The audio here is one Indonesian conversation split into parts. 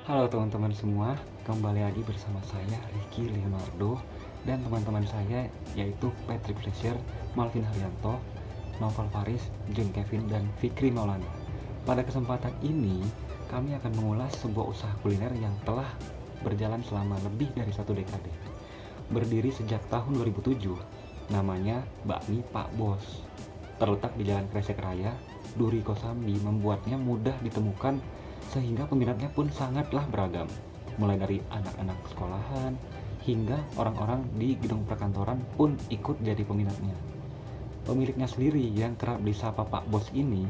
Halo teman-teman semua, kembali lagi bersama saya Ricky Leonardo dan teman-teman saya yaitu Patrick Fletcher, Malvin Haryanto, Novel Faris, John Kevin, dan Fikri Maulana. Pada kesempatan ini, kami akan mengulas sebuah usaha kuliner yang telah berjalan selama lebih dari 1 dekade. Berdiri sejak tahun 2007, namanya Bakmi Pak Bos. Terletak di Jalan Kresek Raya, Duri Kosambi membuatnya mudah ditemukan sehingga peminatnya pun sangatlah beragam, mulai dari anak-anak sekolahan hingga orang-orang di gedung perkantoran pun ikut jadi peminatnya. Pemiliknya sendiri yang kerap disapa Pak Bos ini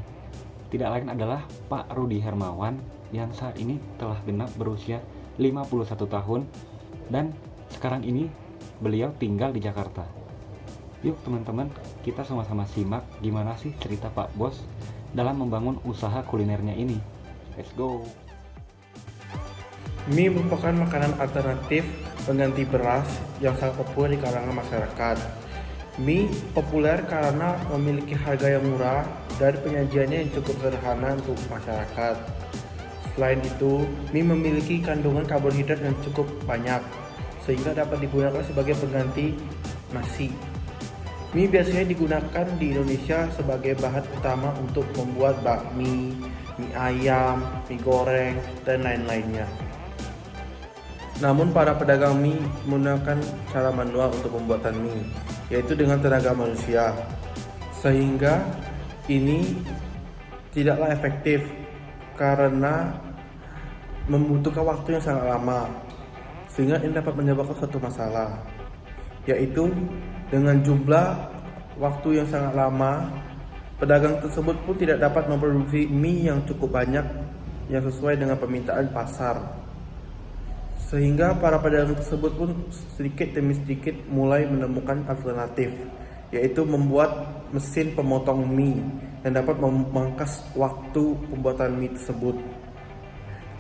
tidak lain adalah Pak Rudi Hermawan yang saat ini telah genap berusia 51 tahun dan sekarang ini beliau tinggal di Jakarta. Yuk teman-teman, kita sama-sama simak gimana sih cerita Pak Bos dalam membangun usaha kulinernya ini. Let's go. Mie merupakan makanan alternatif pengganti beras yang sangat populer di kalangan masyarakat. Mie populer karena memiliki harga yang murah dan penyajiannya yang cukup sederhana untuk masyarakat. Selain itu, mie memiliki kandungan karbohidrat yang cukup banyak, sehingga dapat digunakan sebagai pengganti nasi. Mie biasanya digunakan di Indonesia sebagai bahan utama untuk membuat bakmi, mie ayam, mie goreng, dan lain-lainnya. Namun para pedagang mie menggunakan cara manual untuk pembuatan mie, yaitu dengan tenaga manusia, sehingga ini tidaklah efektif karena membutuhkan waktu yang sangat lama, sehingga ini dapat menyebabkan suatu masalah, yaitu dengan jumlah waktu yang sangat lama, pedagang tersebut pun tidak dapat memproduksi mie yang cukup banyak yang sesuai dengan permintaan pasar. Sehingga para pedagang tersebut pun sedikit demi sedikit mulai menemukan alternatif, yaitu membuat mesin pemotong mie yang dapat memangkas waktu pembuatan mie tersebut.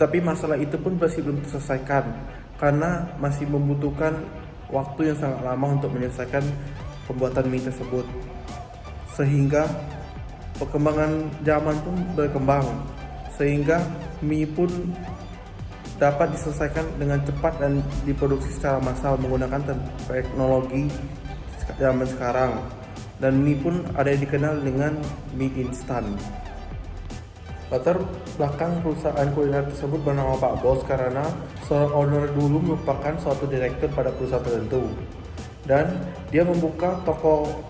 Tapi masalah itu pun masih belum terselesaikan karena masih membutuhkan waktu yang sangat lama untuk menyelesaikan pembuatan mie tersebut. Sehingga perkembangan zaman pun berkembang, sehingga mie pun dapat diselesaikan dengan cepat dan diproduksi secara massal menggunakan teknologi zaman sekarang. Dan mie pun ada yang dikenal dengan mie instan. Latar belakang perusahaan kuliner tersebut bernama Pak Bos karena seorang owner dulu merupakan suatu direktur pada perusahaan tertentu, dan dia membuka toko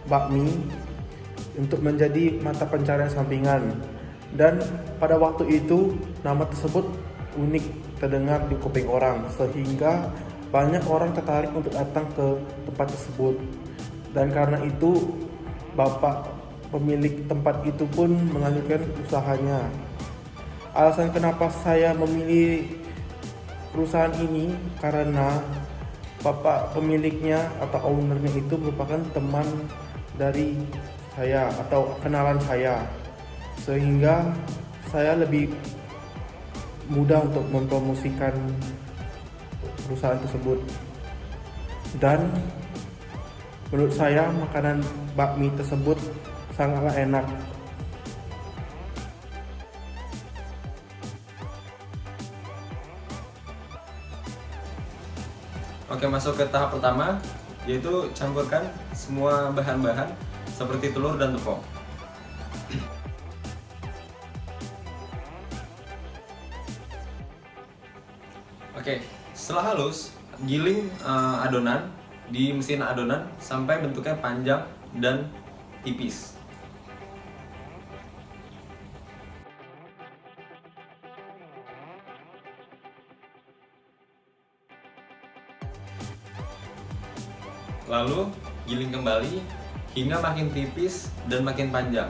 bakmi untuk menjadi mata pencarian sampingan. Dan pada waktu itu nama tersebut unik terdengar di kuping orang, sehingga banyak orang tertarik untuk datang ke tempat tersebut. Dan karena itu bapak pemilik tempat itu pun melanjutkan usahanya. Alasan kenapa saya memilih perusahaan ini karena bapak pemiliknya atau ownernya itu merupakan teman dari saya atau kenalan saya, sehingga saya lebih mudah untuk mempromosikan perusahaan tersebut. Dan menurut saya makanan bakmi tersebut sangatlah enak. Oke, masuk ke tahap pertama, yaitu campurkan semua bahan-bahan seperti telur dan tepung. Oke, setelah halus, giling adonan di mesin adonan sampai bentuknya panjang dan tipis. Lalu giling kembali hingga makin tipis dan makin panjang.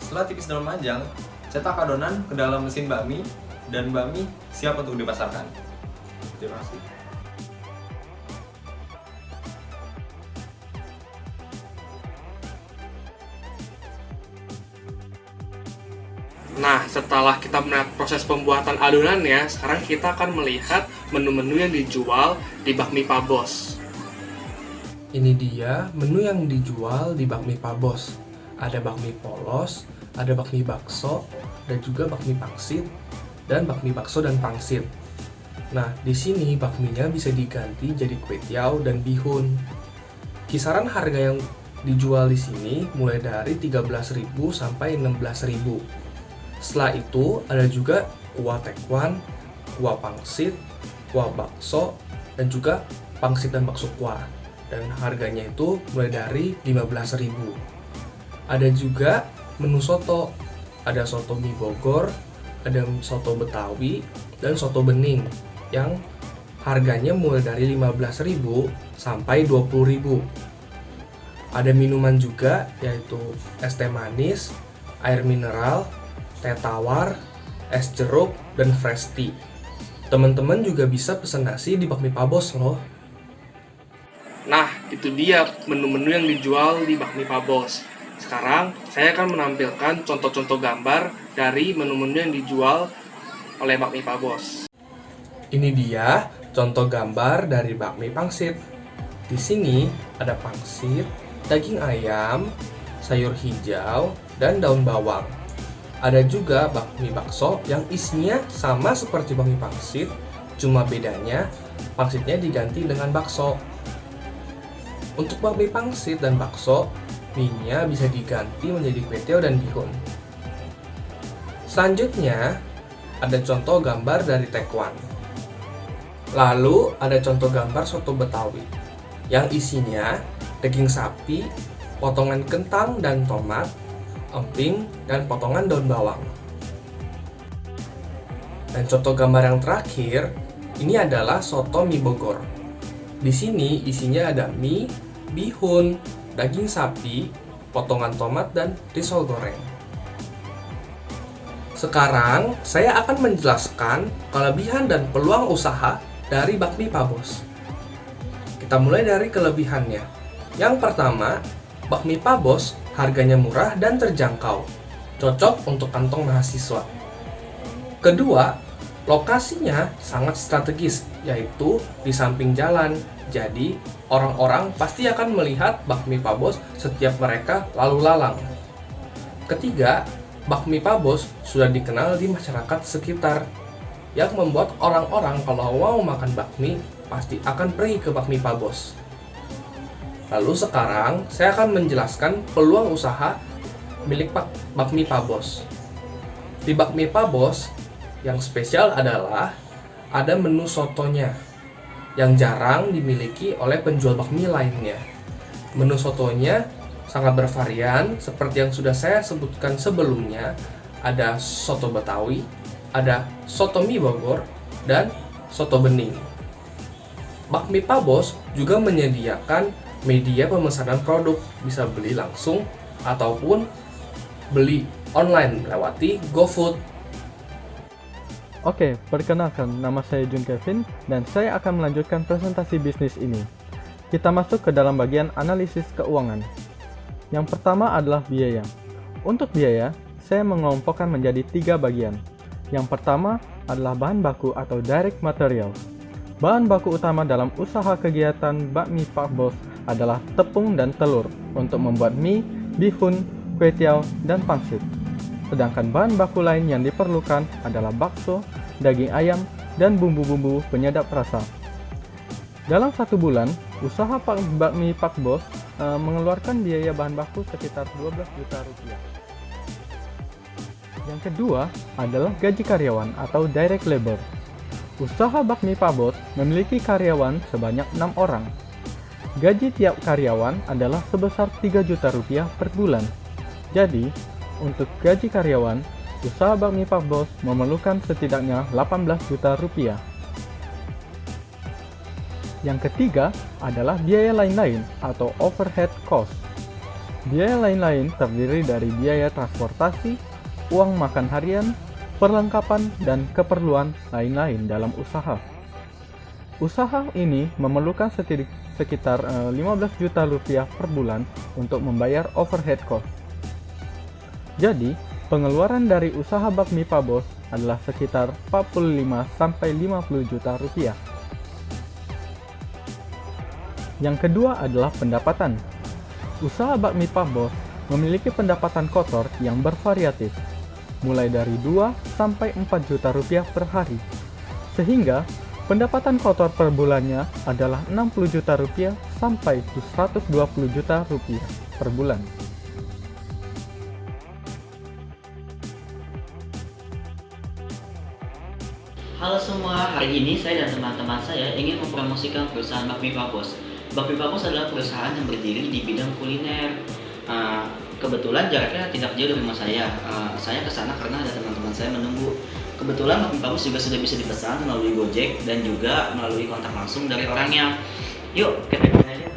Setelah tipis dan panjang, cetak adonan ke dalam mesin bakmi dan bakmi siap untuk dipasarkan. Terima kasih. Nah, setelah kita melihat proses pembuatan adonannya, sekarang kita akan melihat menu-menu yang dijual di bakmi Pak Bos. Ini dia menu yang dijual di bakmi Pak Bos. Ada bakmi polos, ada bakmi bakso, dan juga bakmi pangsit, dan bakmi bakso dan pangsit. Nah, di sini bakminya bisa diganti jadi kue tiaw dan bihun. Kisaran harga yang dijual di sini mulai dari 13.000 sampai 16.000. Setelah itu ada juga kuah tekwan, kuah pangsit, kuah bakso, dan juga pangsit dan bakso kuah. Dan harganya itu mulai dari 15.000. Ada juga menu soto. Ada soto mie Bogor, ada soto Betawi, dan soto bening yang harganya mulai dari 15.000 sampai 20.000. Ada minuman juga yaitu es teh manis, air mineral, teh tawar, es jeruk, dan fresh tea. Teman-teman juga bisa pesan nasi di bakmi Pak Bos loh. Nah, itu dia menu-menu yang dijual di bakmi Pak Bos. Sekarang, saya akan menampilkan contoh-contoh gambar dari menu-menu yang dijual oleh bakmi Pak Bos. Ini dia contoh gambar dari bakmi pangsit. Di sini ada pangsit, daging ayam, sayur hijau, dan daun bawang. Ada juga bakmi bakso yang isinya sama seperti bakmi pangsit, cuma bedanya pangsitnya diganti dengan bakso. Untuk bakmi pangsit dan bakso, mie-nya bisa diganti menjadi kue tiaw dan bihun. Selanjutnya, ada contoh gambar dari tekwan. Lalu, ada contoh gambar soto Betawi, yang isinya daging sapi, potongan kentang dan tomat, emping, dan potongan daun bawang. Dan contoh gambar yang terakhir, ini adalah soto mie Bogor. Di sini isinya ada mie, bihun, daging sapi, potongan tomat, dan risol goreng. Sekarang, saya akan menjelaskan kelebihan dan peluang usaha dari bakmi Pak Bos. Kita mulai dari kelebihannya. Yang pertama, bakmi Pak Bos harganya murah dan terjangkau, cocok untuk kantong mahasiswa. Kedua, lokasinya sangat strategis, yaitu di samping jalan. Jadi, orang-orang pasti akan melihat bakmi Pak Bos setiap mereka lalu lalang. Ketiga, bakmi Pak Bos sudah dikenal di masyarakat sekitar, yang membuat orang-orang kalau mau makan bakmi pasti akan pergi ke bakmi Pak Bos. Lalu sekarang saya akan menjelaskan peluang usaha milik bakmi Pak Bos. Di bakmi Pak Bos, yang spesial adalah ada menu sotonya yang jarang dimiliki oleh penjual bakmi lainnya. Menu sotonya sangat bervarian seperti yang sudah saya sebutkan sebelumnya. Ada soto Betawi, ada soto mie Bogor, dan soto bening. Bakmi Pak Bos juga menyediakan media pemesanan produk, bisa beli langsung ataupun beli online melewati GoFood. Oke, perkenalkan, nama saya Jun Kevin dan saya akan melanjutkan presentasi bisnis ini. Kita masuk ke dalam bagian analisis keuangan. Yang pertama adalah biaya. Untuk biaya, saya mengelompokkan menjadi 3 bagian. Yang pertama adalah bahan baku atau direct material. Bahan baku utama dalam usaha kegiatan bakmi Pak Bos adalah tepung dan telur untuk membuat mie, bihun, kue tiaw, dan pangsit. Sedangkan bahan baku lain yang diperlukan adalah bakso, daging ayam, dan bumbu-bumbu penyedap rasa. Dalam 1 bulan, usaha bakmi Pak Bos mengeluarkan biaya bahan baku sekitar 12 juta rupiah. Yang kedua adalah gaji karyawan atau direct labor. Usaha bakmi Pak Bos memiliki karyawan sebanyak 6 orang. Gaji tiap karyawan adalah sebesar 3 juta rupiah per bulan. Jadi, untuk gaji karyawan, usaha bakmi Pak Bos memerlukan setidaknya 18 juta rupiah. Yang ketiga adalah biaya lain-lain atau overhead cost. Biaya lain-lain terdiri dari biaya transportasi, uang makan harian, perlengkapan, dan keperluan lain-lain dalam usaha. Usaha ini memerlukan sekitar 15 juta rupiah per bulan untuk membayar overhead cost. Jadi, pengeluaran dari usaha bakmi Pak Bos adalah sekitar 45-50 juta rupiah. Yang kedua adalah pendapatan. Usaha bakmi Pak Bos memiliki pendapatan kotor yang bervariatif, mulai dari 2-4 juta rupiah per hari. Sehingga pendapatan kotor per bulannya adalah 60 juta rupiah sampai 120 juta rupiah per bulan. Halo semua, hari ini saya dan teman-teman saya ingin mempromosikan perusahaan Bakmi Pak Bos. Bakmi Pak Bos adalah perusahaan yang berdiri di bidang kuliner. Kebetulan jaraknya tidak jauh dari rumah saya. Saya ke sana karena ada teman-teman saya menunggu. Kebetulan Bakmi Pak Bos juga sudah bisa dipesan melalui Gojek dan juga melalui kontak langsung dari orangnya. Yuk, kita coba aja.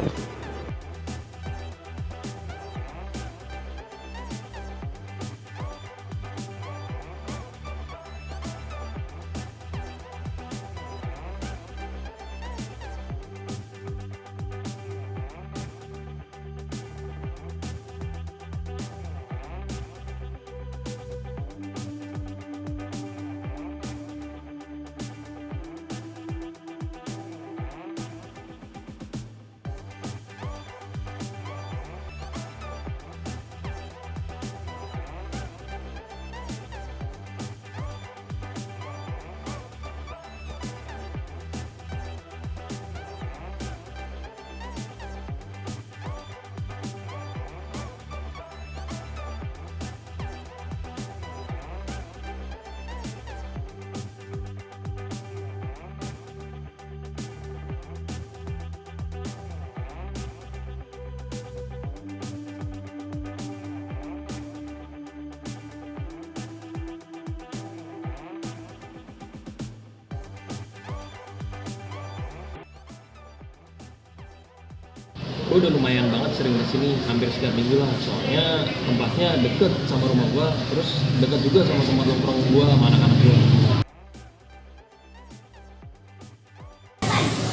Gue udah lumayan banget sering kesini, hampir setiap minggu lah. Soalnya tempatnya deket sama rumah gue, terus deket juga sama tempat nongkrong gue sama anak-anak gue.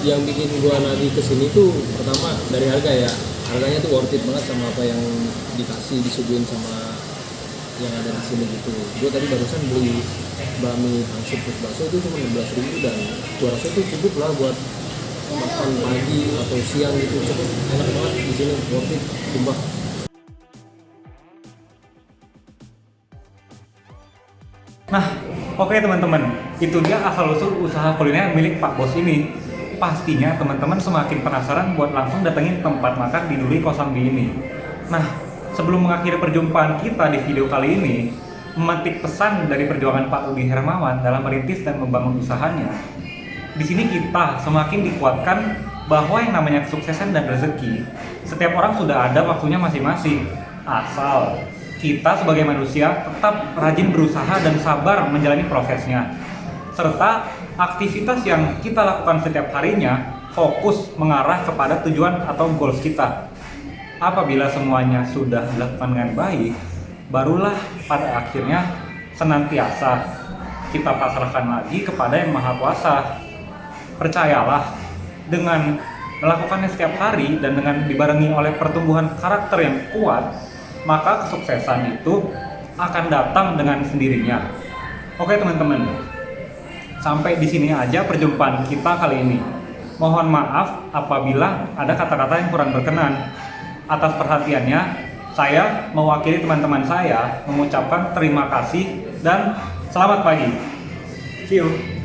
Yang bikin gue nagih kesini tuh pertama dari harga ya. Harganya tuh worth it banget sama apa yang disuguhin sama yang ada di sini gitu. Gue tadi barusan beli bakmi pangsit plus bakso itu cuma 16.000 dan gue rasa itu cukup lah buat makan pagi atau siang gitu. Cukup enak banget di sini, worth it, sumpah. Nah, oke teman-teman, itu dia asal-usul usaha kuliner milik Pak Bos ini. Pastinya teman-teman semakin penasaran buat langsung datengin tempat makan di Duri Kosambi ini. Nah, sebelum mengakhiri perjumpaan kita di video kali ini, memetik pesan dari perjuangan Pak Udi Hermawan dalam merintis dan membangun usahanya. Di sini kita semakin dikuatkan bahwa yang namanya kesuksesan dan rezeki, setiap orang sudah ada waktunya masing-masing. Asal kita sebagai manusia tetap rajin berusaha dan sabar menjalani prosesnya. Serta aktivitas yang kita lakukan setiap harinya fokus mengarah kepada tujuan atau goals kita. Apabila semuanya sudah dilakukan dengan baik, barulah pada akhirnya senantiasa kita pasrahkan lagi kepada Yang Maha Kuasa. Percayalah, dengan melakukannya setiap hari dan dengan dibarengi oleh pertumbuhan karakter yang kuat, maka kesuksesan itu akan datang dengan sendirinya. Oke teman-teman, sampai di sini aja perjumpaan kita kali ini. Mohon maaf apabila ada kata-kata yang kurang berkenan. Atas perhatiannya, saya mewakili teman-teman saya mengucapkan terima kasih dan selamat pagi. See you.